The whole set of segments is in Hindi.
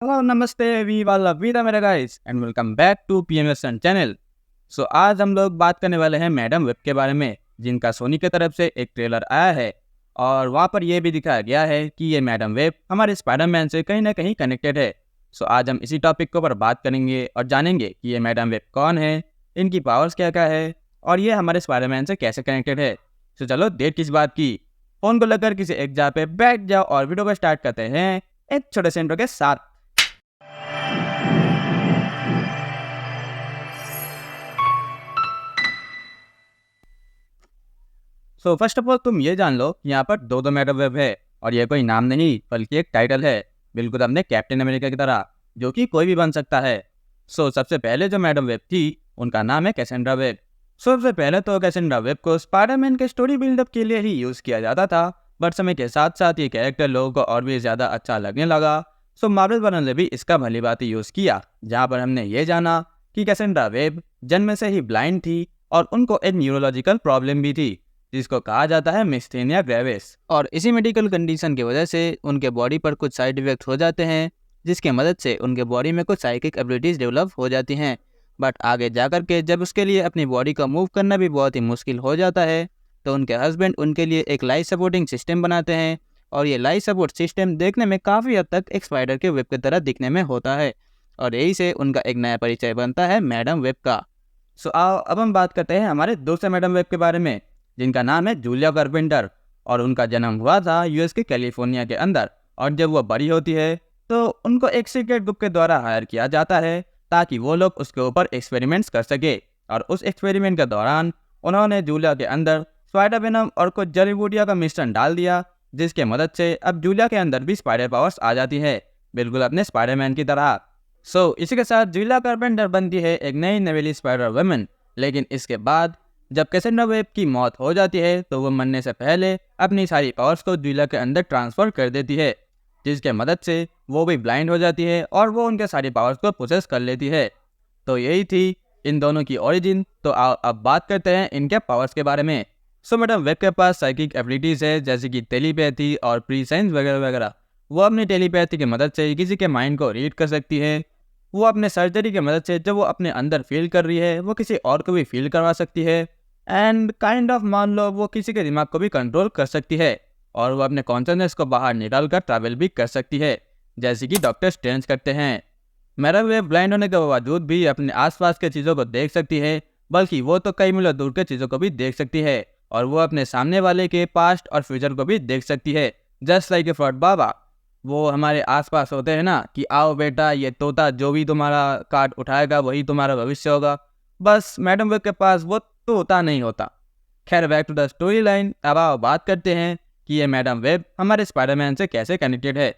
हेलो नमस्ते वी वाला वीरा मेरा guys and welcome back to PMS channel. So आज हम लोग बात करने वाले हैं मैडम वेब के बारे में, जिनका सोनी की तरफ से एक ट्रेलर आया है और वहाँ पर यह भी दिखाया गया है कि ये मैडम वेब हमारे स्पाइडरमैन से कहीं ना कहीं कनेक्टेड है। सो आज हम इसी टॉपिक के ऊपर बात करेंगे और जानेंगे कि ये मैडम वेब कौन है, इनकी पावर्स क्या क्या है और ये हमारे स्पाइडरमैन से कैसे कनेक्टेड है। सो चलो देर किस बात की, फ़ोन को लेकर किसी एक जगह पे बैठ जाओ और वीडियो को स्टार्ट करते हैं एक छोटे से इंट्रो के साथ। सो फर्स्ट ऑफ ऑल तुम ये जान लो कि यहाँ पर दो मैडम वेब है और ये कोई नाम नहीं बल्कि एक टाइटल है, बिल्कुल अपने कैप्टन अमेरिका की तरह, जो कि कोई भी बन सकता है। सो सबसे पहले जो मैडम वेब थी उनका नाम है कैसेंड्रा वेब। सबसे पहले तो कैसेंड्रा वेब को स्पाइडरमैन के स्टोरी बिल्डअप के लिए ही यूज़ किया जाता था, बट समय के साथ साथ ये कैरेक्टर लोगों को और भी ज़्यादा अच्छा लगने लगा। सो मार्वल वालों ने भी इसका भली बात यूज़ किया, जहाँ पर हमने ये जाना कि कैसेंड्रा वेब जन्म से ही ब्लाइंड थी और उनको एक न्यूरोलॉजिकल प्रॉब्लम भी थी, जिसको कहा जाता है मिस्थेनिया ग्रेविस। और इसी मेडिकल कंडीशन की वजह से उनके बॉडी पर कुछ साइड इफेक्ट हो जाते हैं, जिसकी मदद से उनके बॉडी में कुछ साइकिक एबिलिटीज़ डेवलप हो जाती हैं। बट आगे जाकर के जब उसके लिए अपनी बॉडी को मूव करना भी बहुत ही मुश्किल हो जाता है, तो उनके हस्बैंड उनके लिए एक लाइफ सपोर्टिंग सिस्टम बनाते हैं और ये लाइफ सपोर्ट सिस्टम देखने में काफ़ी हद तक एक स्पाइडर के वेब की तरह दिखने में होता है और यही से उनका एक नया परिचय बनता है मैडम वेब का। सो आओ अब हम बात करते हैं हमारे दूसरे मैडम वेब के बारे में, जिनका नाम है जूलिया कारपेंटर। और उनका जन्म हुआ था यूएस के कैलिफोर्निया के अंदर, और जब वो बड़ी होती है तो उनको एक सीक्रेट ग्रुप के द्वारा हायर किया जाता है ताकि वो लोग उसके ऊपर एक्सपेरिमेंट्स कर सके। और उस एक्सपेरिमेंट के दौरान उन्होंने जूलिया के अंदर स्पाइडर वेनम और कुछ जड़ी बूटियों का मिश्रण डाल दिया, जिसके मदद से अब जूलिया के अंदर भी स्पाइडर पावर्स आ जाती है, बिल्कुल अपने स्पाइडरमैन की तरह। सो इसी के साथ जूलिया कारपेंटर बनती है एक नई नवेली स्पाइडर वुमन। लेकिन इसके बाद जब कैसेंड्रा वेब की मौत हो जाती है तो वो मरने से पहले अपनी सारी पावर्स को जूलिया के अंदर ट्रांसफर कर देती है, जिसके मदद से वो भी ब्लाइंड हो जाती है और वो उनके सारी पावर्स को प्रोसेस कर लेती है। तो यही थी इन दोनों की ओरिजिन। तो आओ अब बात करते हैं इनके पावर्स के बारे में। सो मैडम वेब के पास साइकिक एबिलिटीज़ है, जैसे कि टेलीपैथी और प्रीसाइंस वगैरह वगैरह। वो अपनी टेलीपैथी की मदद से किसी के माइंड को रीड कर सकती है। वो अपने सर्जरी की मदद से जब वो अपने अंदर फील कर रही है वो किसी और को भी फील करवा सकती है। एंड काइंड ऑफ मान लो वो किसी के दिमाग को भी कंट्रोल कर सकती है और वो अपने कॉन्शसनेस को बाहर निकाल कर ट्रैवल भी कर सकती है, जैसे कि डॉक्टर स्ट्रेंज करते हैं। मैडम वेब ब्लाइंड होने के बावजूद भी अपने आसपास के चीज़ों को देख सकती है, बल्कि वो तो कई मीलों दूर के चीज़ों को भी देख सकती है और वो अपने सामने वाले के पास्ट और फ्यूचर को भी देख सकती है, जस्ट लाइक ए फ्रॉड बाबा। वो हमारे आसपास होते हैं ना कि आओ बेटा ये तोता जो भी तुम्हारा कार्ड उठाएगा वही तुम्हारा भविष्य होगा, बस मैडम वेब के पास वो तोता नहीं होता। खैर back to the story line, अब आओ बात करते हैं कि ये मैडम वेब हमारे स्पाइडरमैन से कैसे कनेक्टेड है।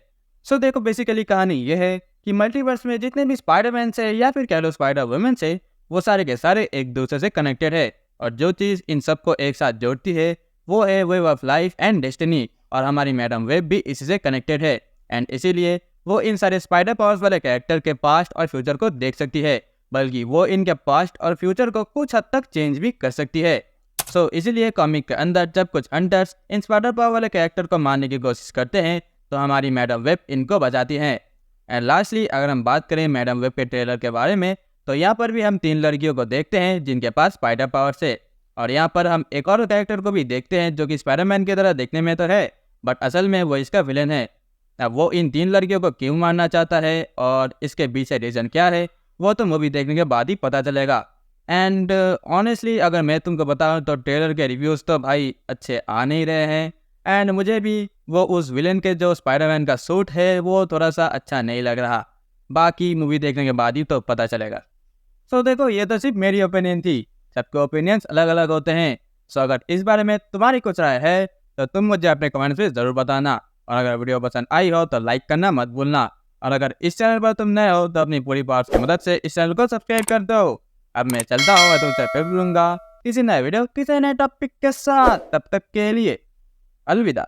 सो देखो बेसिकली कहानी ये है कि मल्टीवर्स में जितने भी स्पाइडरमैन से या फिर कह लो स्पाइडर वुमन से, वो सारे के सारे एक दूसरे से कनेक्टेड है और जो चीज़ इन सबको एक साथ जोड़ती है वो है web of life and destiny, और हमारी मैडम वेब भी इसी से कनेक्टेड है। एंड इसीलिए वो इन सारे स्पाइडर पावर्स वाले कैरेक्टर के पास्ट और फ्यूचर को देख सकती है, बल्कि वो इनके पास्ट और फ्यूचर को कुछ हद तक चेंज भी कर सकती है। सो इसीलिए कॉमिक के अंदर जब कुछ हंटर्स इन स्पाइडर पावर वाले कैरेक्टर को मारने की कोशिश करते हैं तो हमारी मैडम वेब इनको बचाती हैं। एंड लास्टली अगर हम बात करें मैडम वेब के ट्रेलर के बारे में, तो यहाँ पर भी हम 3 लड़कियों को देखते हैं जिनके पास स्पाइडर पावर्स है, और यहाँ पर हम एक और कैरेक्टर को भी देखते हैं जो कि स्पाइडरमैन की तरह देखने में तो है, बट असल में वो इसका विलन है। अब वो इन 3 लड़कियों को क्यों मारना चाहता है और इसके पीछे रीज़न क्या है, वो तो मूवी देखने के बाद ही पता चलेगा। एंड ऑनेस्टली अगर मैं तुमको बताऊं तो ट्रेलर के रिव्यूज़ तो भाई अच्छे आ नहीं रहे हैं, एंड मुझे भी वो उस विलन के जो स्पाइडरमैन का सूट है वो थोड़ा सा अच्छा नहीं लग रहा। बाकी मूवी देखने के बाद ही तो पता चलेगा। सो देखो ये तो सिर्फ मेरी ओपिनियन थी, सबके ओपिनियंस अलग अलग होते हैं। सो अगर इस बारे में तुम्हारी कुछ राय है तो तुम मुझे अपने कमेंट्स में ज़रूर बताना, और अगर वीडियो पसंद आई हो तो लाइक करना मत भूलना, और अगर इस चैनल पर तुम नए हो तो अपनी पूरी पावर्स की मदद से इस चैनल को सब्सक्राइब कर दो। अब मैं चलता हूँ, तुमसे फिर मिलूंगा किसी नए वीडियो किसी नए टॉपिक के साथ। तब तक के लिए अलविदा।